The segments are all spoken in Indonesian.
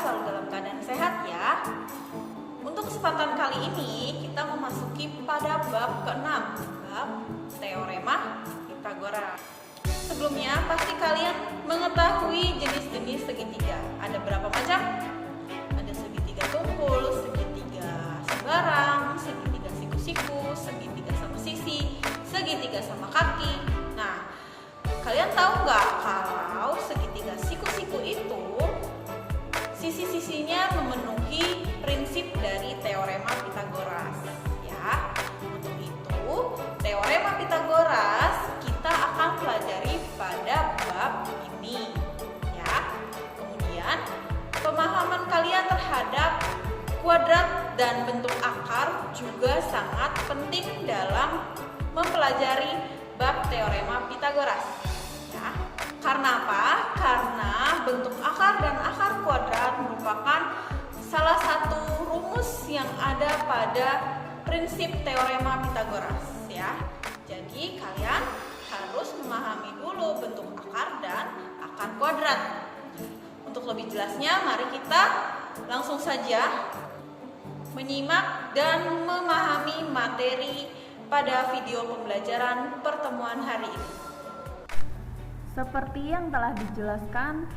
selalu dalam keadaan sehat ya. Untuk kesempatan kali ini kita memasuki pada bab ke-6, bab teorema Pitagoras. Sebelumnya pasti kalian mengetahui jenis-jenis segitiga. Ada berapa macam? Ada segitiga tumpul, segitiga sembarang, segitiga siku-siku, segitiga sama sisi, segitiga sama kaki. Nah, kalian tahu nggak kalau segitiga siku-siku itu sisi-sisinya memenuhi prinsip dari teorema Pitagoras ya. Untuk itu, teorema Pitagoras kita akan pelajari pada bab ini ya. Kemudian, pemahaman kalian terhadap kuadrat dan bentuk akar juga sangat penting dalam mempelajari bab teorema Pitagoras ya. Karena apa? Karena bentuk akar dan akar kuadrat merupakan salah satu rumus yang ada pada prinsip teorema Pitagoras ya. Jadi kalian harus memahami dulu bentuk akar dan akar kuadrat. Untuk lebih jelasnya, mari kita langsung saja menyimak dan memahami materi pada video pembelajaran pertemuan hari ini. Seperti yang telah dijelaskan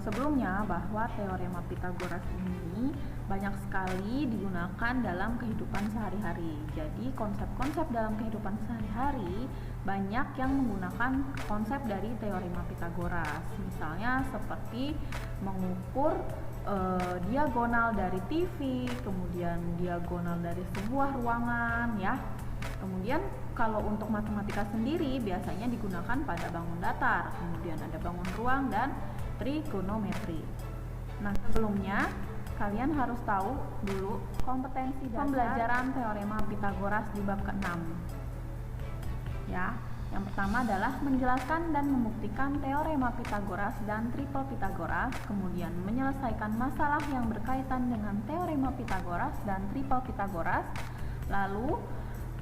sebelumnya bahwa teorema Pitagoras ini banyak sekali digunakan dalam kehidupan sehari-hari. Jadi konsep-konsep dalam kehidupan sehari-hari banyak yang menggunakan konsep dari teorema Pitagoras. Misalnya seperti mengukur diagonal dari TV, kemudian diagonal dari sebuah ruangan ya. Kemudian kalau untuk matematika sendiri biasanya digunakan pada bangun datar, kemudian ada bangun ruang dan trigonometri. Nah, sebelumnya kalian harus tahu dulu kompetensi dasar pembelajaran teorema Pitagoras di bab ke-6. Ya, yang pertama adalah menjelaskan dan membuktikan teorema Pitagoras dan triple Pitagoras, kemudian menyelesaikan masalah yang berkaitan dengan teorema Pitagoras dan triple Pitagoras. Lalu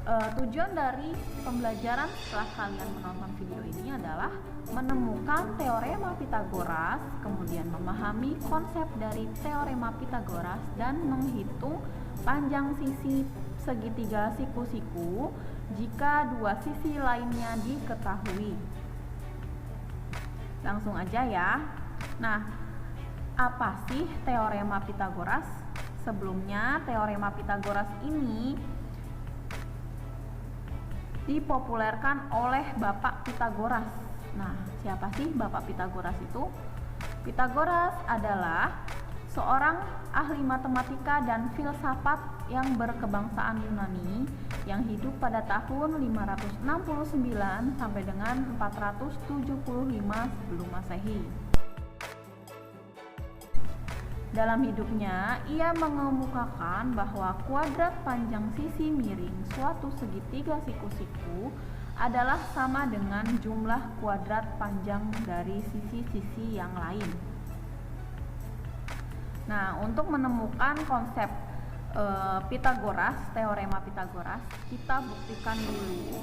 tujuan dari pembelajaran setelah kalian menonton video ini adalah menemukan teorema Pitagoras, kemudian memahami konsep dari teorema Pitagoras dan menghitung panjang sisi segitiga siku-siku jika dua sisi lainnya diketahui. Langsung aja ya. Nah, apa sih teorema Pitagoras? Sebelumnya teorema Pitagoras ini dipopulerkan oleh Bapak Pitagoras. Nah, siapa sih Bapak Pitagoras itu? Pitagoras adalah seorang ahli matematika dan filsafat yang berkebangsaan Yunani yang hidup pada tahun 569 sampai dengan 475 sebelum Masehi. Dalam hidupnya, ia mengemukakan bahwa kuadrat panjang sisi miring suatu segitiga siku-siku adalah sama dengan jumlah kuadrat panjang dari sisi-sisi yang lain. Nah, untuk menemukan konsep Pitagoras, teorema Pitagoras, kita buktikan dulu.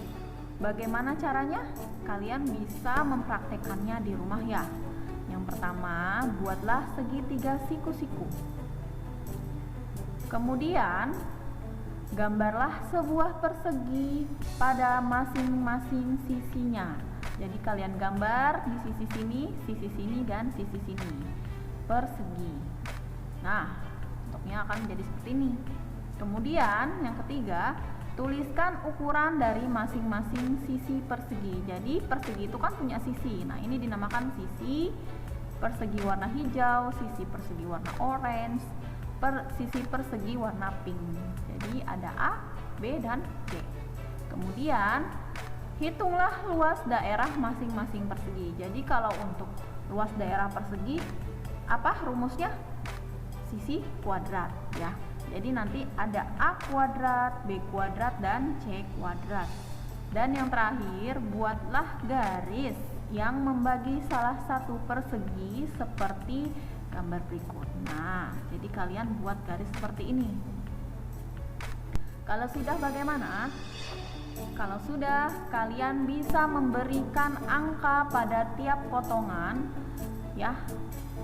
Bagaimana caranya? Kalian bisa mempraktekannya di rumah ya. Yang pertama, buatlah segitiga siku-siku. Kemudian, gambarlah sebuah persegi pada masing-masing sisinya. Jadi kalian gambar di sisi sini, dan sisi sini. Persegi. Nah, bentuknya akan menjadi seperti ini. Kemudian, yang ketiga, tuliskan ukuran dari masing-masing sisi persegi. Jadi persegi itu kan punya sisi. Nah, ini dinamakan sisi persegi warna hijau, sisi persegi warna orange, sisi persegi warna pink. Jadi ada A, B, dan C. Kemudian hitunglah luas daerah masing-masing persegi. Jadi kalau untuk luas daerah persegi, apa rumusnya? Sisi kuadrat ya. Jadi nanti ada A kuadrat, B kuadrat, dan C kuadrat. Dan yang terakhir, buatlah garis yang membagi salah satu persegi seperti gambar berikut. Nah, jadi kalian buat garis seperti ini. Kalau sudah bagaimana? Kalau sudah, kalian bisa memberikan angka pada tiap potongan ya.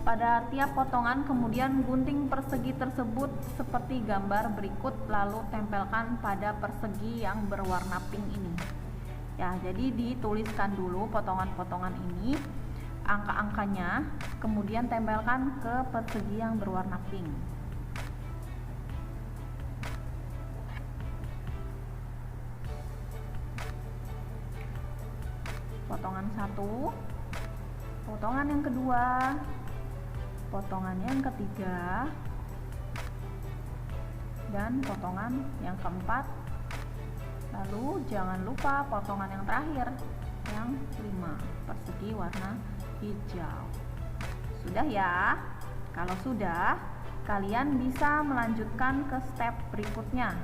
pada tiap potongan, kemudian gunting persegi tersebut seperti gambar berikut, lalu tempelkan pada persegi yang berwarna pink ini. Ya, jadi dituliskan dulu potongan-potongan ini, angka-angkanya, kemudian tempelkan ke persegi yang berwarna pink. Potongan satu, potongan yang kedua, potongan yang ketiga, dan potongan yang keempat. Lalu jangan lupa potongan yang terakhir, yang 5, persegi warna hijau. Sudah ya? Kalau sudah, kalian bisa melanjutkan ke step berikutnya.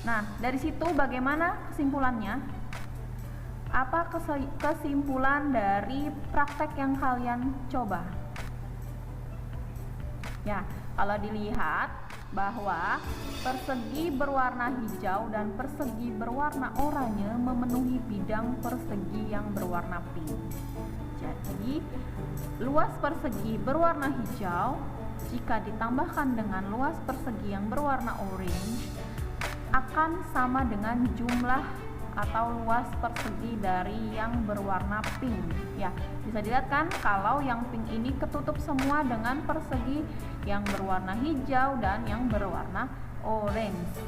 Nah, dari situ bagaimana kesimpulannya? Apa kesimpulan dari praktek yang kalian coba? Ya, kalau dilihat bahwa persegi berwarna hijau dan persegi berwarna oranye memenuhi bidang persegi yang berwarna pink. Jadi, luas persegi berwarna hijau jika ditambahkan dengan luas persegi yang berwarna orange akan sama dengan jumlah atau luas persegi dari yang berwarna pink. Ya, bisa dilihat kan kalau yang pink ini ketutup semua dengan persegi yang berwarna hijau dan yang berwarna orange.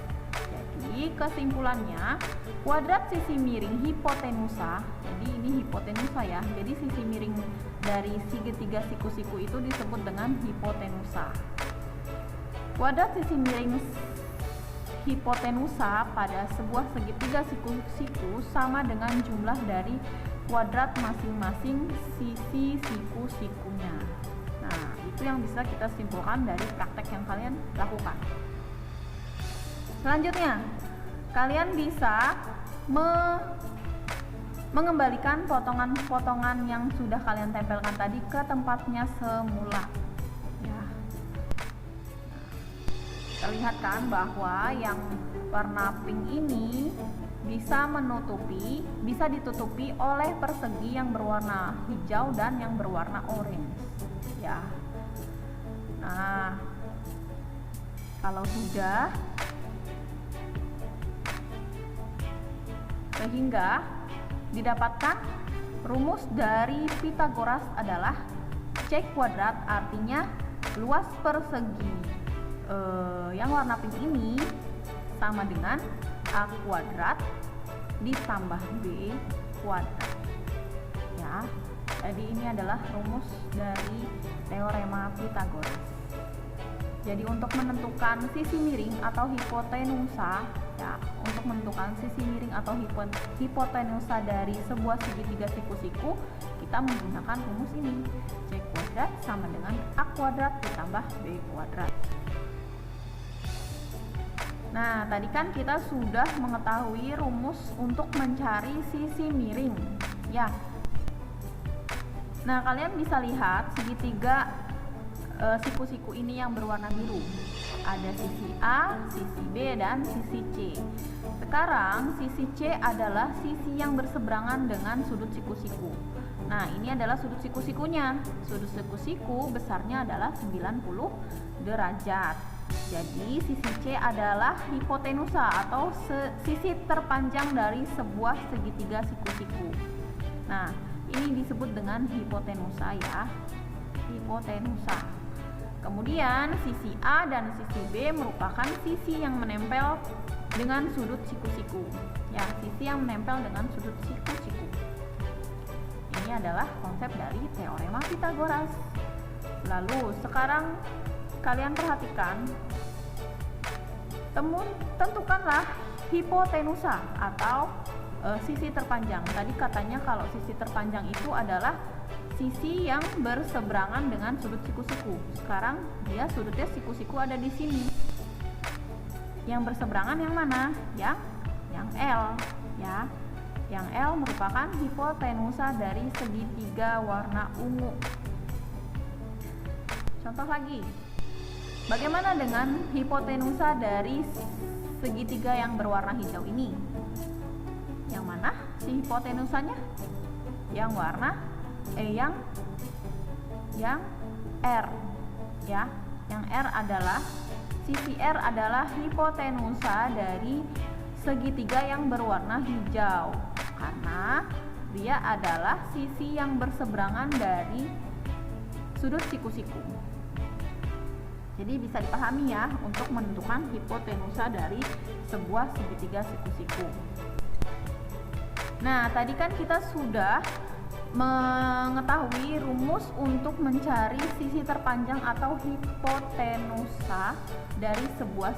Jadi kesimpulannya, kuadrat sisi miring hipotenusa, jadi ini hipotenusa ya, jadi sisi miring dari segitiga siku-siku itu disebut dengan hipotenusa. Kuadrat sisi miring hipotenusa pada sebuah segitiga siku-siku sama dengan jumlah dari kuadrat masing-masing sisi siku-sikunya. Nah, itu yang bisa kita simpulkan dari praktek yang kalian lakukan. Selanjutnya, kalian bisa mengembalikan potongan-potongan yang sudah kalian tempelkan tadi ke tempatnya semula. Terlihat kan bahwa yang warna pink ini bisa ditutupi oleh persegi yang berwarna hijau dan yang berwarna orange. Ya. Nah, kalau sudah, sehingga didapatkan rumus dari Pythagoras adalah C kuadrat, artinya luas persegi yang warna pink ini sama dengan A kuadrat ditambah B kuadrat. Ya, jadi ini adalah rumus dari teorema Pythagoras. Jadi untuk menentukan sisi miring atau hipotenusa, ya, untuk menentukan sisi miring atau hipotenusa dari sebuah segitiga siku-siku, kita menggunakan rumus ini. C kuadrat sama dengan A kuadrat ditambah B kuadrat. Nah, tadi kan kita sudah mengetahui rumus untuk mencari sisi miring, ya. Nah, kalian bisa lihat segitiga siku-siku ini yang berwarna biru. Ada sisi A, sisi B, dan sisi C. Sekarang sisi C adalah sisi yang berseberangan dengan sudut siku-siku. Nah, ini adalah sudut siku-sikunya. Sudut siku-siku besarnya adalah 90 derajat. Jadi sisi C adalah hipotenusa atau sisi terpanjang dari sebuah segitiga siku-siku. Nah, ini disebut dengan hipotenusa ya. Hipotenusa. Kemudian sisi A dan sisi B merupakan sisi yang menempel dengan sudut siku-siku. Ya, sisi yang menempel dengan sudut siku-siku. Ini adalah konsep dari teorema Pythagoras. Lalu sekarang kalian perhatikan, tentukanlah hipotenusa atau sisi terpanjang. Tadi katanya kalau sisi terpanjang itu adalah sisi yang berseberangan dengan sudut siku-siku. Sekarang dia sudutnya siku-siku ada di sini. Yang berseberangan yang mana? Yang L, ya. Yang L merupakan hipotenusa dari segitiga warna ungu. Contoh lagi. Bagaimana dengan hipotenusa dari segitiga yang berwarna hijau ini? Yang mana si hipotenusanya? Yang yang R ya. Yang R adalah sisi R adalah hipotenusa dari segitiga yang berwarna hijau karena dia adalah sisi yang berseberangan dari sudut siku-siku. Jadi bisa dipahami ya untuk menentukan hipotenusa dari sebuah segitiga siku-siku. Nah, tadi kan kita sudah mengetahui rumus untuk mencari sisi terpanjang atau hipotenusa dari sebuah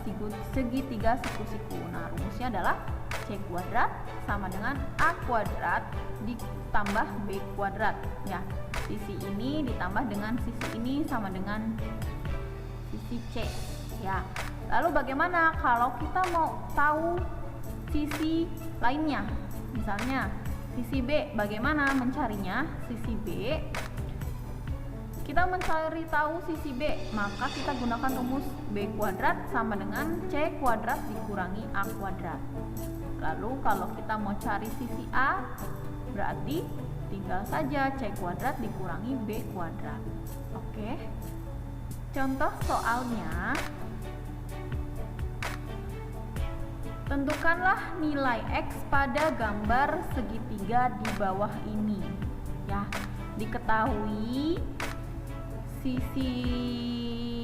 segitiga siku-siku. Nah, rumusnya adalah C kuadrat sama dengan A kuadrat ditambah B kuadrat. Ya, sisi ini ditambah dengan sisi ini sama dengan sisi C. Ya, lalu bagaimana kalau kita mau tahu sisi lainnya? Misalnya sisi B, bagaimana mencarinya? Sisi B, kita mencari tahu sisi B, maka kita gunakan rumus B kuadrat sama dengan C kuadrat dikurangi A kuadrat. Lalu kalau kita mau cari sisi A, berarti tinggal saja C kuadrat dikurangi B kuadrat. Oke. Contoh soalnya, tentukanlah nilai X pada gambar segitiga di bawah ini. Ya, diketahui sisi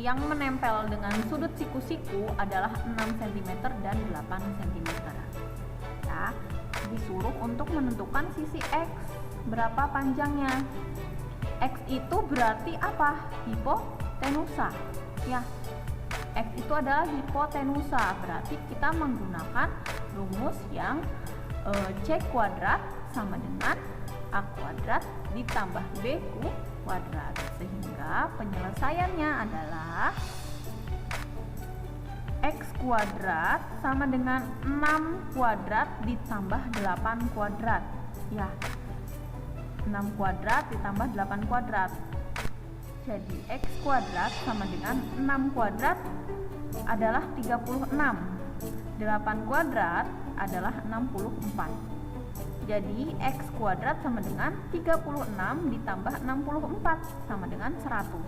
yang menempel dengan sudut siku-siku adalah 6 cm dan 8 cm. Ya, disuruh untuk menentukan sisi X, berapa panjangnya. X itu berarti apa? Hipotenusa. Ya, X itu adalah hipotenusa, berarti kita menggunakan rumus yang C kuadrat sama dengan A kuadrat ditambah B kuadrat, sehingga penyelesaiannya adalah X kuadrat sama dengan 6 kuadrat ditambah 8 kuadrat. Ya, 6 kuadrat ditambah 8 kuadrat. Jadi X kuadrat sama dengan 6 kuadrat adalah 36. 8 kuadrat adalah 64. Jadi X kuadrat sama dengan 36 ditambah 64 sama dengan 100.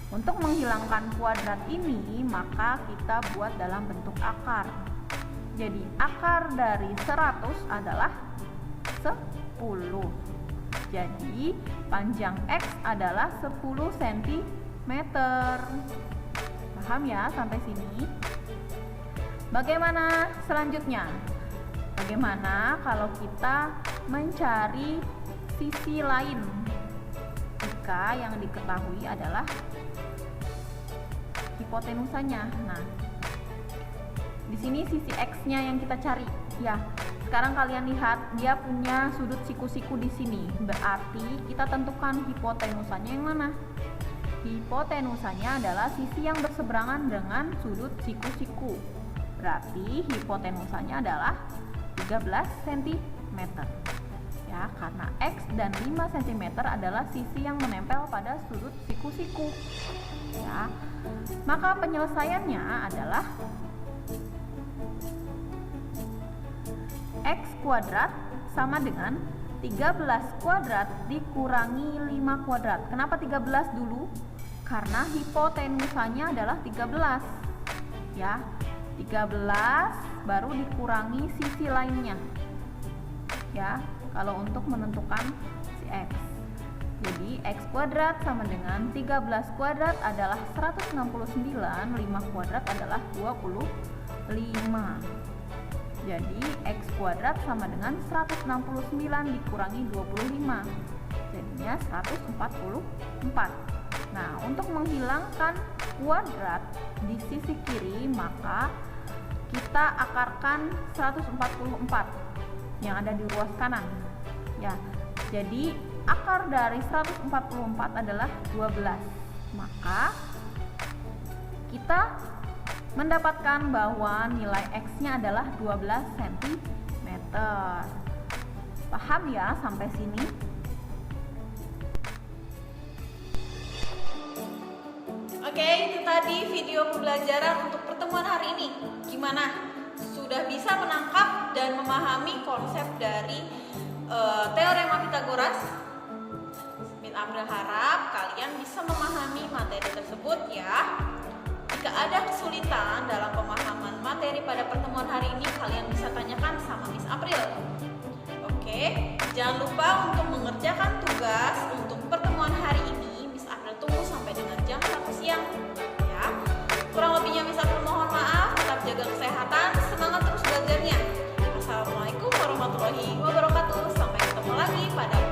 Untuk menghilangkan kuadrat ini, maka kita buat dalam bentuk akar. Jadi akar dari 100 adalah 10. Jadi panjang X adalah 10 cm. Paham ya sampai sini? Bagaimana selanjutnya? Bagaimana kalau kita mencari sisi lain jika yang diketahui adalah hipotenusanya? Nah, di sini sisi X-nya yang kita cari. Ya, sekarang kalian lihat dia punya sudut siku-siku di sini. Berarti kita tentukan hipotenusanya yang mana? Hipotenusanya adalah sisi yang berseberangan dengan sudut siku-siku. Berarti hipotenusanya adalah 13 cm. Ya, karena X dan 5 cm adalah sisi yang menempel pada sudut siku-siku. Ya. Maka penyelesaiannya adalah X kuadrat sama dengan 13 kuadrat dikurangi 5 kuadrat. Kenapa 13 dulu? Karena hipotenusanya adalah 13. Ya, 13 baru dikurangi sisi lainnya. Ya, kalau untuk menentukan si X. Jadi X kuadrat sama dengan 13 kuadrat adalah 169, 5 kuadrat adalah 25. Jadi X kuadrat sama dengan 169 dikurangi 25, jadinya 144. Nah, untuk menghilangkan kuadrat di sisi kiri, maka kita akarkan 144 yang ada di ruas kanan. Ya, jadi akar dari 144 adalah 12. Maka kita mendapatkan bahwa nilai X-nya adalah 12 cm. Paham ya sampai sini? Oke, itu tadi video pembelajaran untuk pertemuan hari ini. Gimana? Sudah bisa menangkap dan memahami konsep dari teorema Pythagoras? Min April harap kalian bisa bisa memahami materi tersebut ya. Jika ada kesulitan dalam pemahaman materi pada pertemuan hari ini, kalian bisa tanyakan sama Miss April. Oke, jangan lupa untuk mengerjakan tugas untuk pertemuan hari ini. Miss April tunggu sampai dengan jam 1 siang ya. Kurang lebihnya Miss April mohon maaf, tetap jaga kesehatan, semangat terus belajarnya. Assalamualaikum warahmatullahi wabarakatuh. Sampai ketemu lagi pada